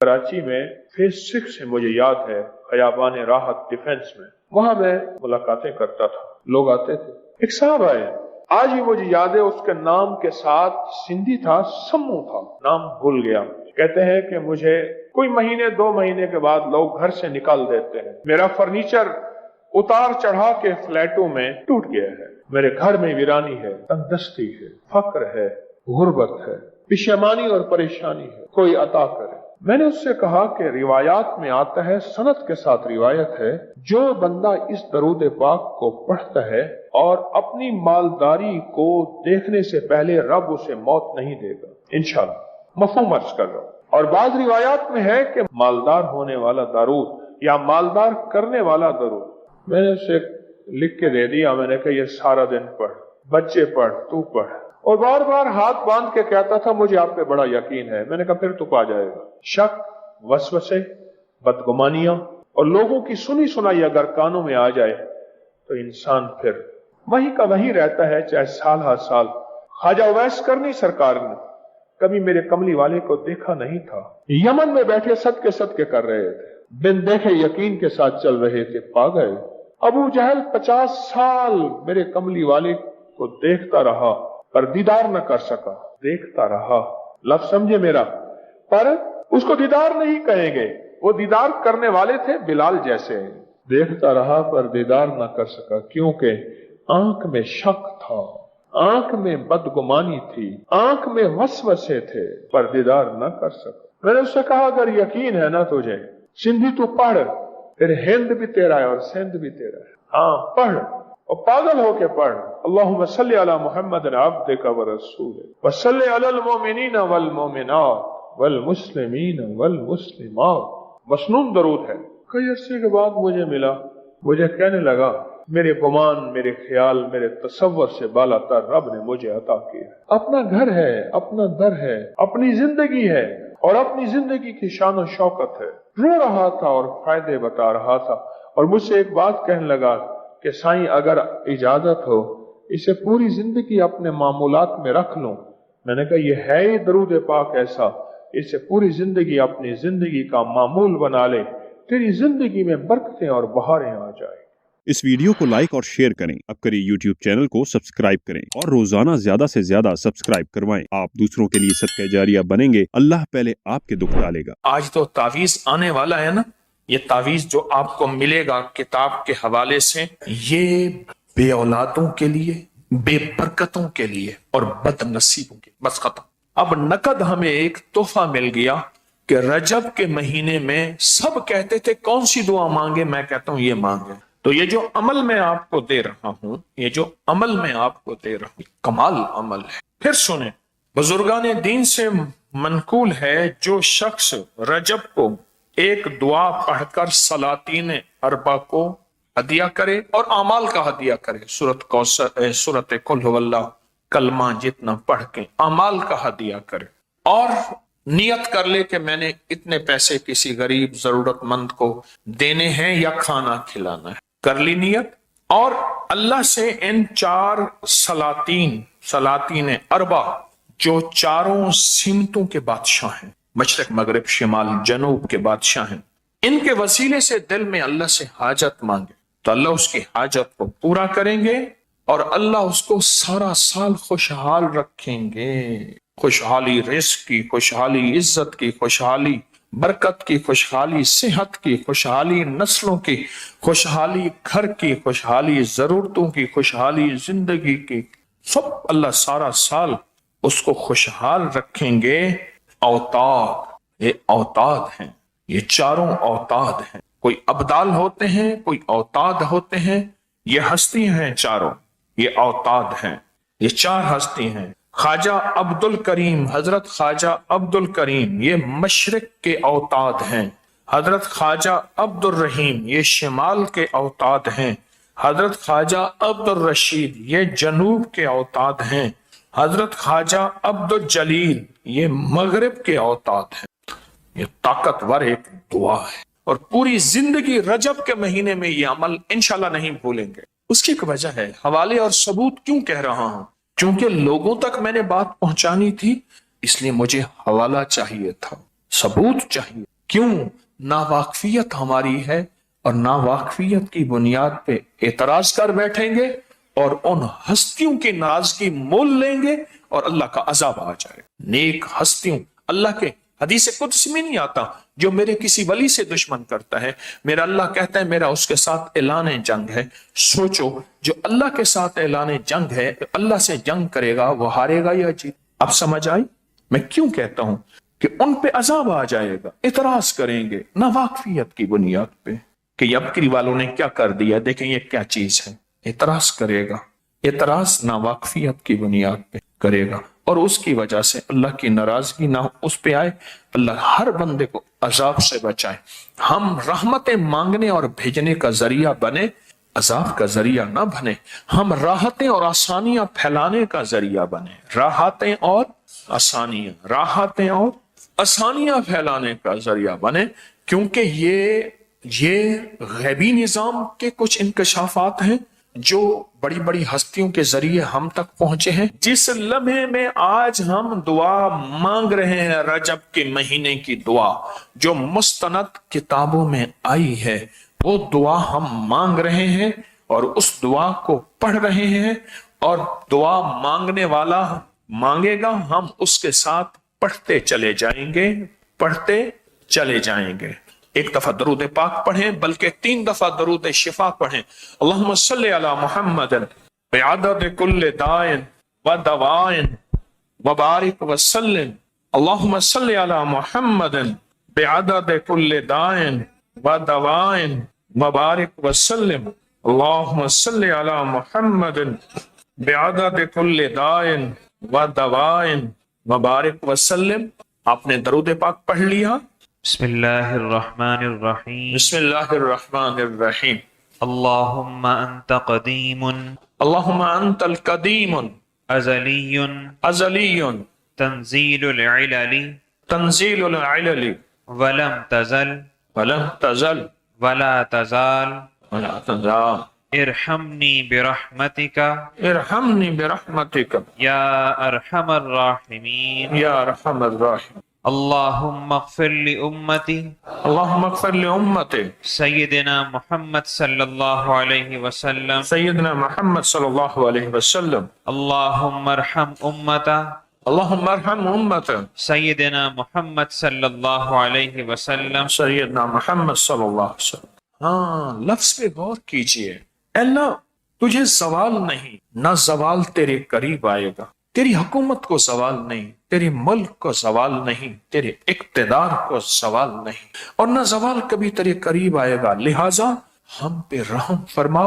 कराची में फेज 6 से मुझे याद है, खयाबान राहत डिफेंस में, वहां मैं मुलाकातें करता था, लोग आते थे। एक साहब आए, आज भी मुझे याद है, उसके नाम के साथ सिंधी था, सम्मू था, नाम भूल गया। कहते हैं कि मुझे कोई महीने 2 महीने के बाद लोग घर से निकाल देते हैं, मेरा फर्नीचर उतार चढ़ा के फ्लैटों में टूट गया है, मेरे घर में वीरानी है, तंगदस्ती है, फक्र है, गुर्बत है, पेशेमानी और परेशानी है, कोई अता करे। मैंने उससे कहा कि रिवायात में आता है, सनद के साथ रिवायत है, जो बंदा इस दरूद पाक को पढ़ता है और अपनी मालदारी को देखने से पहले रब उसे मौत नहीं देगा इंशाअल्लाह। मफहूम अर्ज कर रहा हूं। और बाद रिवायात में है कि मालदार होने वाला दरूद या मालदार करने वाला दरूद, मैंने उसे लिख के दे दिया। मैंने कहा ये सारा दिन पढ़, बच्चे पढ़, तू पढ़। और बार बार हाथ बांध के कहता था मुझे आप पे बड़ा यकीन है। मैंने कहा फिर तो पा जाएगा। शक, वसवसे, बदगुमानियां और लोगों की सुनी सुनाई अगर कानों में आ जाए तो इंसान फिर वहीं का वहीं रहता है, चाहे साल हर साल। ख्वाजा उवैस करनी सरकार ने कभी मेरे कमली वाले को देखा नहीं था, यमन में बैठे सदके कर रहे थे, बिन देखे यकीन के साथ चल रहे थे, पा गए। अबू जहल 50 साल मेरे कमली वाले को देखता रहा पर दीदार न कर सका, देखता रहा, लफ्ज समझे मेरा, पर उसको दीदार नहीं कहेंगे, वो दीदार करने वाले थे बिलाल जैसे। देखता रहा पर दीदार न कर सका, क्योंकि आंख में शक था, आंख में बदगुमानी थी, आंख में वसवसे थे, पर दीदार न कर सका। मैंने उससे कहा अगर यकीन है ना तुझे, सिंधी तू पढ़, फिर हिंद भी तेरा है और सिंध भी तेरा है। हाँ पढ़ और पागल होके पढ़। अल्लाहुम्मा सल्ली अला मुहम्मद अब्दिका व रसूलिक व सल्ली अलल मोमिनीना वल मोमिनात वल मुस्लिमीन वल मुस्लिमात। मसनून दरूद है। कई अरसे के बाद मुझे मिला, मुझे कहने लगा मेरे गुमान, मेरे ख्याल, मेरे तसव्वुर से बालातर रब ने मुझे अता किया। अपना घर है, अपना दर है, अपनी जिंदगी है और अपनी जिंदगी की शान और शौकत है। रो रहा था और फायदे बता रहा था और मुझसे एक बात कहने लगा कि साईं अगर इजाजत हो इसे पूरी जिंदगी अपने मामूलात में रख लूं। मैंने कहा ये है ही दरूद पाक ऐसा, इसे पूरी जिंदगी अपनी जिंदगी का मामूल बना ले, तेरी जिंदगी में बरकतें और बहारें आ जाए। इस वीडियो को लाइक और शेयर करें। अब करिए यूट्यूब चैनल को सब्सक्राइब करें और रोजाना ज्यादा से ज्यादा सब्सक्राइब करवाएं। आप दूसरों के लिए सदका जारिया बनेंगे, अल्लाह पहले आपके दुख डालेगा। आज तो तावीज आने वाला है ना, ये तावीज जो आपको मिलेगा किताब के हवाले से, ये बे औलादों के लिए, बेबरकतों के लिए और बदनसीबों के, बस खत्म। अब नकद हमें एक तोहफा मिल गया कि रजब के महीने में सब कहते थे कौन सी दुआ मांगे, मैं कहता हूं ये मांगे। तो ये जो अमल मैं आपको दे रहा हूं, ये जो अमल मैं आपको दे रहा हूं, कमाल अमल है। फिर सुने, बुजुर्गाने दीन से मनकूल है, जो शख्स रजब को एक दुआ पढ़कर सलातीन अरबा को हदिया करे और अमाल का हदिया करे, सूरत कौसर, सूरत कुल हुवल्लाह कलमा जितना पढ़ के अमाल का हदिया करे और नियत कर ले कि मैंने इतने पैसे किसी गरीब जरूरतमंद को देने हैं या खाना खिलाना है, कर ली नियत। और अल्लाह से इन 4 सलातीन अरबा जो चारों सिमतों के बादशाह हैं, मशरक मगरिब शिमाल जनूब के बादशाह हैं, इनके वसीले से दिल में अल्लाह से हाजत मांगे तो अल्लाह उसकी हाजत को पूरा करेंगे और अल्लाह उसको सारा साल खुशहाल रखेंगे। खुशहाली रिस्क की, खुशहाली इज्जत की, खुशहाली बरकत की, खुशहाली सेहत की, खुशहाली नस्लों की, खुशहाली घर की, खुशहाली जरूरतों की, खुशहाली जिंदगी की, सब अल्लाह सारा साल उसको खुशहाल रखेंगे। औताद, ये औताद हैं, ये चारों औताद हैं। कोई अब्दाल होते हैं, कोई औताद होते हैं, ये हस्ती हैं चारों, ये औताद हैं, ये 4 हस्ती हैं। ख्वाजा अब्दुल करीम, हजरत ख्वाजा अब्दुल करीम ये मशरिक के औताद हैं। हजरत ख्वाजा अब्दुल रहीम ये शिमाल के औताद हैं। हजरत ख्वाजा अब्दुल रशीद ये जनूब के औताद हैं। हजरत ख्वाजा अब्दुल जलील ये मगरिब के औताद हैं। ये ताकतवर एक दुआ है और पूरी जिंदगी रजब के महीने में ये अमल इंशाल्लाह नहीं भूलेंगे। उसकी एक वजह है, हवाले और सबूत क्यों कह रहा हूं, क्योंकि लोगों तक मैंने बात पहुंचानी थी, इसलिए मुझे हवाला चाहिए था। सबूत चाहिए। क्यों? नावाकफियत हमारी है और नावाकफियत की बुनियाद पे एतराज कर बैठेंगे और उन हस्तियों की नाराजगी मोल लेंगे और अल्लाह का अजाब आ जाए। नेक हस्तियों, अल्लाह के हदीस कुद्स में नहीं आता, जो मेरे किसी वली से दुश्मन करता है, मेरा अल्लाह कहता है मेरा उसके साथ ऐलान जंग है। सोचो, जो अल्लाह के साथ ऐलान जंग है, अल्लाह से जंग करेगा, वो हारेगा या जीत? अब समझ आई मैं क्यों कहता हूं कि उन पे अजाब आ जाएगा, इतराज करेंगे नावाकफियत की बुनियाद पे कि यबकरी वालों ने क्या कर दिया, देखें ये क्या चीज है। इतराज करेगा, इतराज नावाकफियत की बुनियाद पे करेगा और उसकी वजह से अल्लाह की नाराजगी ना उस पे आए। अल्लाह हर बंदे को अजाब से बचाए। हम रहमतें मांगने और भेजने का जरिया बने, अजाब का जरिया ना बने। हम राहतें और आसानियां फैलाने का जरिया बने, राहतें और आसानियां, राहतें और आसानियां फैलाने का जरिया बने। क्योंकि ये गैबी निजाम के कुछ इंकशाफात हैं जो बड़ी बड़ी हस्तियों के जरिए हम तक पहुंचे हैं। जिस लम्हे में आज हम दुआ मांग रहे हैं, रजब के महीने की दुआ जो मुस्तनद किताबों में आई है, वो दुआ हम मांग रहे हैं और उस दुआ को पढ़ रहे हैं और दुआ मांगने वाला मांगेगा, हम उसके साथ पढ़ते चले जाएंगे, पढ़ते चले जाएंगे। एक दफा दरूद पाक पढ़ें, बल्कि 3 दफा दरूद शिफा पढ़ें। अल्लाहुम्मा सल्ली अला मुहम्मदिन बिअदद कुल्ल दाइन व दवाइन व बारिक व सल्लिम। अल्लाहुम्मा सल्ली अला मुहम्मदिन बिअदद कुल्ल दाइन व दवाइन व बारिक व सल्लिम। अल्लाहुम्मा सल्ली अला मुहम्मदिन बिअदद कुल्ल दाइन व दवाइन व बारिक व सल्लिम। आपने दरूद पाक पढ़ लिया। बिस्मिल्लाहिर्रहमानिर्रहीम। बिस्मिल्लाहिर्रहमानिर्रहीम। अल्लाहुम्मा अंत क़दीमुन अल्लाहुम्मा अंतल क़दीमुन अज़लियुन अज़लियुन तंज़ीलुल इलली तंज़ीलुल इलली वलम तज़ल वलम तज़ल वला तज़ाल वला तज़ाल इरहमनी बिरहमतिका इरहमनी बिरहमतिका या अरहमर राहिमीन। या अरहमर राहिमीन। अल्लाहुम्मा अग़फ़िर लि उम्मती अल्लाहुम्मा अग़फ़िर लि उम्मती सय्यिदिना मुहम्मद सल्लल्लाहु अलैहि वसल्लम। सय्यदना मुहम्मद सल्लल्लाहु अलैहि वसल्लम। अल्लाहुम्मा अरहम उम्मता अल्लाहुम्मा अरहम उम्मता सय्यिदिना मुहम्मद सल्लल्लाहु अलैहि वसल्लम। सय्यदना मुहम्मद सल्लल्लाहु अलैहि वसल्लम। हाँ, लफ्ज पे गौर कीजिए। अल्लाह तुझे सवाल नहीं, ना सवाल तेरे करीब आएगा। तेरी हुकूमत को सवाल नहीं, तेरे मुल्क को सवाल नहीं, तेरे इक्तदार को सवाल नहीं, और न सवाल कभी तेरे करीब आएगा। लिहाजा हम पे रहम फरमा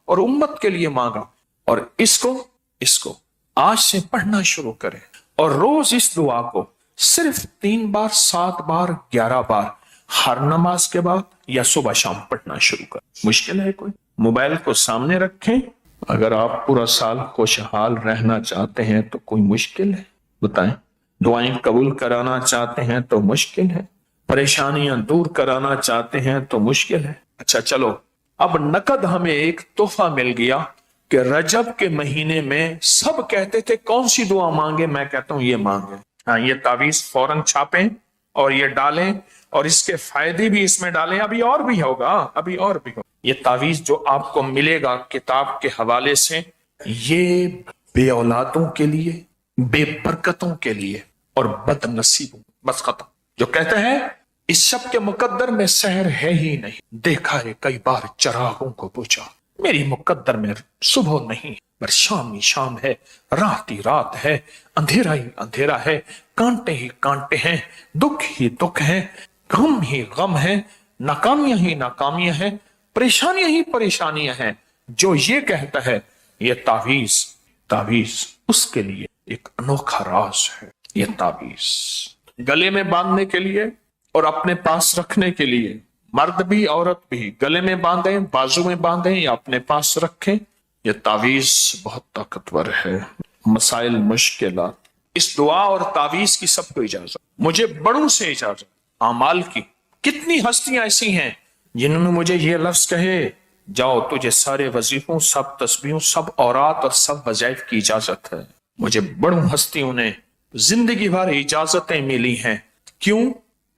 और उम्मत के लिए मांगा। और इसको आज से पढ़ना शुरू करें और रोज इस दुआ को सिर्फ 3 बार, 7 बार, 11 बार हर नमाज के बाद या सुबह शाम पढ़ना शुरू करें। मुश्किल है कोई? मोबाइल को सामने रखें। अगर आप पूरा साल खुशहाल रहना चाहते हैं तो कोई मुश्किल है? बताएं। दुआएं कबूल कराना चाहते हैं तो मुश्किल है? परेशानियां दूर कराना चाहते हैं तो मुश्किल है? अच्छा चलो, अब नकद हमें एक तोहफा मिल गया कि रजब के महीने में सब कहते थे कौन सी दुआ मांगे, मैं कहता हूं ये मांगे। हाँ, ये तावीज फौरन छापें और ये डालें और इसके फायदे भी इसमें डालें। अभी और भी होगा, अभी और भी होगा। ये तावीज जो आपको मिलेगा किताब के हवाले से, ये बे औलादों के लिए, बेबरकतों के लिए और बदनसीबों, बस खत्म। जो कहते हैं इस शब के मुकद्दर में सहर है ही नहीं, देखा है कई बार चरागों को पूछा, मेरी मुकद्दर में सुबह नहीं पर शाम ही शाम है, रात ही रात है, अंधेरा ही अंधेरा है, कांटे ही कांटे हैं, दुख ही दुख है, गम ही गम है, नाकामियां ही नाकामियां हैं, परेशानियां ही परेशानियां हैं। जो ये कहता है ये तावीज उसके लिए एक अनोखा राज है। ये तावीज गले में बांधने के लिए और अपने पास रखने के लिए, मर्द भी औरत भी गले में बांधें, बाजू में बांधें या अपने पास रखें। ये तावीज बहुत ताकतवर है। मसाइल मुश्किलात, इस दुआ और तावीज की सबको इजाजत, मुझे बड़ों से इजाजत। आमाल की कितनी हस्तियां ऐसी हैं जिन्होंने मुझे ये लफ्ज कहे, जाओ तुझे सारे वजीफों, सब तस्बीहों, सब औरात और सब वज़ाइफ की इजाजत है। मुझे बड़ों हस्तियों ने जिंदगी भर इजाजतें मिली हैं। क्यों?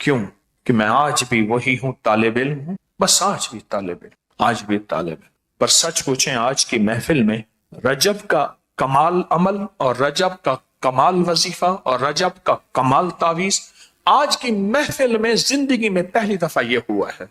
کیوں کہ میں آج بھی وہی ہوں، طالب علم ہوں، بس آج بھی طالب علم، آج بھی طالب علم۔ پر سچ پوچھیں آج کی محفل میں رجب کا کمال عمل اور رجب کا کمال وظیفہ اور رجب کا کمال تعویذ، آج کی محفل میں زندگی میں پہلی دفعہ یہ ہوا ہے۔